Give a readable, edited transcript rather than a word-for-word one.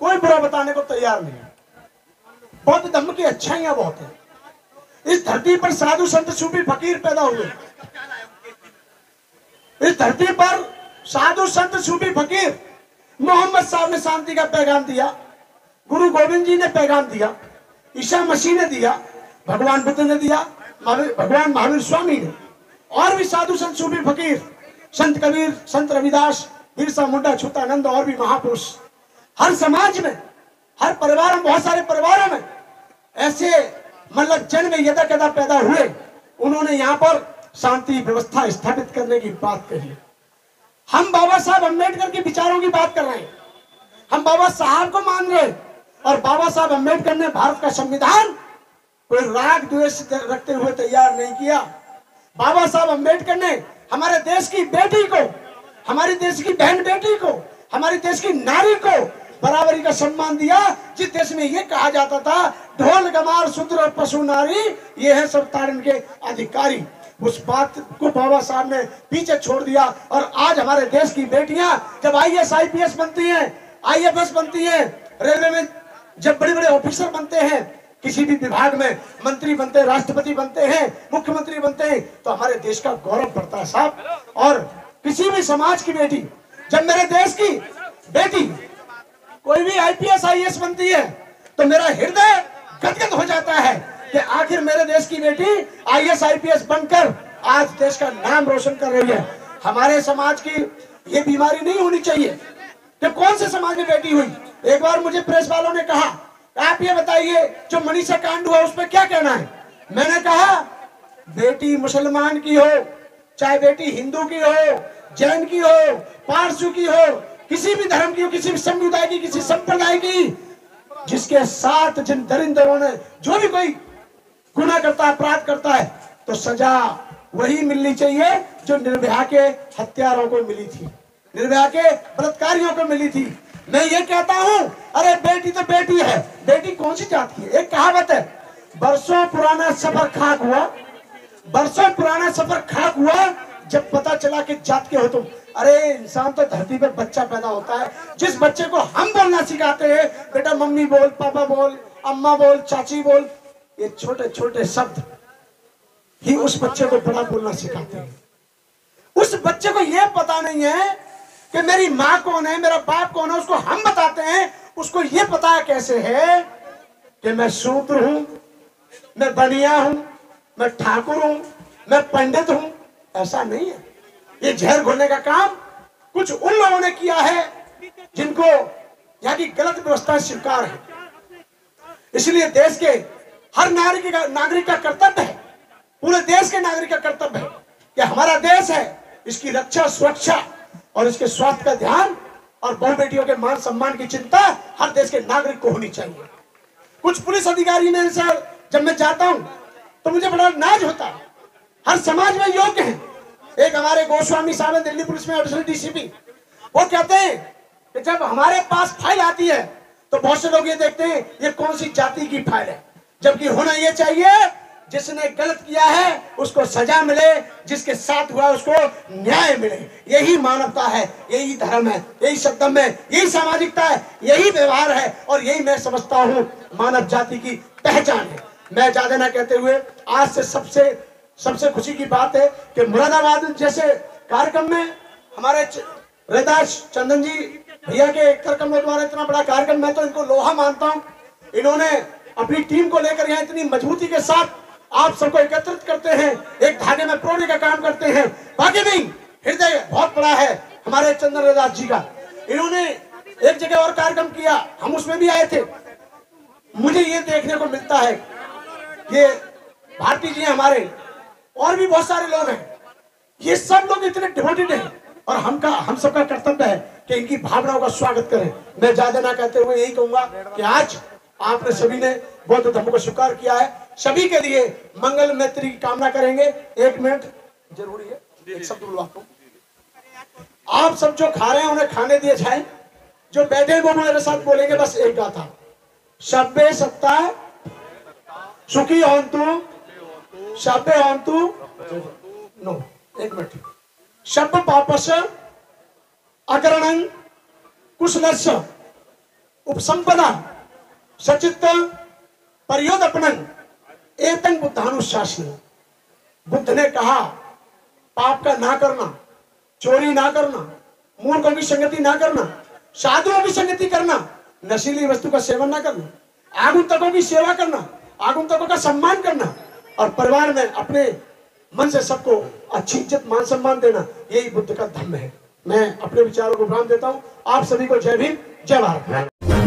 कोई बुरा बताने को तैयार नहीं है। बौद्ध धर्म की अच्छाइयां बहुत है। इस धरती पर साधु संत सूफी फकीर पैदा हुए। इस धरती पर साधु संत सूफी फकीर, मोहम्मद साहब ने शांति का पैगाम दिया, गुरु गोविंद जी ने पैगाम दिया, ईसा मसीह ने दिया, भगवान बुद्ध ने दिया, भगवान महावीर स्वामी ने, और भी साधु संत सूफी फकीर, संत कबीर, संत रविदास, बिरसा मुंडा, छूतानंद और भी महापुरुष। हर समाज में, हर परिवार में, बहुत सारे परिवारों में ऐसे मतलब जन्म यदा कदा पैदा हुए। उन्होंने यहाँ पर शांति व्यवस्था स्थापित करने की बात कही। हम बाबा साहब अम्बेडकर के विचारों की बात कर रहे हैं, हम बाबा साहब को मान रहे हैं। और बाबा साहब अम्बेडकर ने भारत का संविधान कोई राग द्वेष रखते हुए तैयार नहीं किया। बाबा साहब अम्बेडकर ने हमारे देश की बेटी को, हमारे देश की बहन बेटी को, हमारे देश की नारी को बराबरी का सम्मान दिया। जिस देश में यह कहा जाता था ढोल गमार शूद्र और पशु नारी ये है सब तारण के अधिकारी, उस बात को बाबा साहब ने पीछे छोड़ दिया। और आज हमारे देश की बेटियां जब IAS IPS बनती हैं, IFS बनती हैं, रेलवे में जब बड़े बड़े ऑफिसर बनते हैं, किसी भी विभाग में मंत्री बनते हैं, राष्ट्रपति बनते हैं, मुख्यमंत्री बनते हैं, तो हमारे देश का गौरव बढ़ता है साहब। और किसी भी समाज की बेटी, जब मेरे देश की बेटी कोई भी IPS IAS बनती है तो मेरा हृदय गदगद हो जाता है कि आखिर मेरे देश की बेटी IAS IPS बनकर आज देश का नाम रोशन कर रही है। हमारे समाज की ये बीमारी नहीं होनी चाहिए कि कौन से समाज में बेटी हुई। एक बार मुझे प्रेस वालों ने कहा आप ये बताइए जो मनीषा कांड हुआ उस पर क्या कहना है। मैंने कहा बेटी मुसलमान की हो, चाहे बेटी हिंदू की हो, जैन की हो, पारसू की हो, किसी भी धर्म की हो, किसी भी समुदाय की, किसी संप्रदाय की, जिसके साथ जिन दरिंदरों ने जो भी कोई गुनाह करता है, अपराध करता है, तो सजा वही मिलनी चाहिए जो निर्भया के हत्यारों को मिली थी, निर्भया के बलात्कारियों को मिली थी। मैं ये कहता हूं अरे बेटी तो बेटी है, बेटी कौन सी जात की है। एक कहावत है, बरसों पुराना सफर खाक हुआ, बरसों पुराना सफर खाक हुआ जब पता चला कि जात के हो तुम। अरे इंसान तो धरती पे बच्चा पैदा होता है, जिस बच्चे को हम बोलना सिखाते हैं, बेटा मम्मी बोल, पापा बोल, अम्मा बोल, चाची बोल, ये छोटे छोटे शब्द ही उस बच्चे को बड़ा बोलना सिखाते हैं। उस बच्चे को यह पता नहीं है कि मेरी माँ कौन है, मेरा बाप कौन है, उसको हम बताते हैं। उसको यह पता कैसे है कि मैं शूद्र हूं, मैं बनिया हूं, मैं ठाकुर हूं, मैं पंडित हूं। ऐसा नहीं है। ये जहर घोलने का काम कुछ उन लोगों ने किया है जिनको यहाँ की गलत व्यवस्था स्वीकार है। इसलिए देश के हर नागरिक का कर्तव्य है, पूरे देश के नागरिक का कर्तव्य है कि हमारा देश है, इसकी रक्षा, सुरक्षा और इसके स्वास्थ्य का ध्यान और बहु बेटियों के मान सम्मान की चिंता हर देश के नागरिक को होनी चाहिए। कुछ पुलिस अधिकारी मेरे साथ जब मैं जाता हूं तो मुझे बड़ा नाज होता है। हर समाज में योग्य है। एक हमारे गोस्वामी साहब है दिल्ली पुलिस में एडिशनल DCP, वो कहते हैं कि जब हमारे पास फाइल आती है तो बहुत से लोग ये देखते हैं ये कौन सी जाति की फाइल है, जबकि होना ये चाहिए जिसने गलत किया है उसको सजा मिले, जिसके साथ हुआ उसको न्याय मिले। यही मानवता है, यही धर्म है, यही सत्यम है, यही सामाजिकता है, यही व्यवहार है और यही मैं समझता हूँ मानव जाति की पहचान है। मैं ज्यादा ना कहते हुए आज से सबसे खुशी की बात है कि मुरादाबाद जैसे कार्यक्रम में हमारे रैदास चंदन जी भैया के कार्यक्रम द्वारा इतना बड़ा कार्यक्रम, मैं तो इनको लोहा मानता हूं। इन्होंने अपनी टीम को लेकर यहाँ इतनी मजबूती के साथ आप सबको एकत्रित करते हैं, एक धागे में प्रोने का काम करते हैं। बाकी नहीं, हृदय बहुत बड़ा है हमारे चंदन रैदास जी का। इन्होंने एक जगह और कार्यक्रम किया, हम उसमें भी आए थे। मुझे ये देखने को मिलता है, ये भारती जी हमारे और भी बहुत सारे लोग हैं, ये सब लोग इतने डिवोटेड हैं और हम सबका कर्तव्य है कि इनकी भावनाओं का स्वागत करें। मैं ज्यादा ना कहते हुए यही कहूंगा कि आज आपने सभी ने बौद्ध धर्म को स्वीकार किया है, सभी के लिए मंगल मैत्री की कामना करेंगे। 1 मिनट जरूरी है, एक शब्द बुलवाता हूं। आप सब जो खा रहे हैं उन्हें खाने दिए जाए, जो बैठे हैं वो मेरे साथ बोलेंगे बस एक गाथा, शब्बे सत्ता सुखी होंतु, शब्बे होंतु नो। 1 मिनट। शब्द पापस अकरणं कुशलस्य उपसंपदा सचित परियोदपनन एतं बुद्धानुशासन। बुद्ध ने कहा पाप का ना करना, चोरी ना करना, मूर्खों की संगति ना करना, साधुओं की संगति करना, नशीली वस्तु का सेवन ना करना, आगंतुकों की सेवा करना, आगंतुकों का सम्मान करना और परिवार में अपने मन से सबको अच्छी इज्जत मान सम्मान देना, यही बुद्ध का धर्म है। मैं अपने विचारों को विराम देता हूं। आप सभी को जय भीम, जय भारत।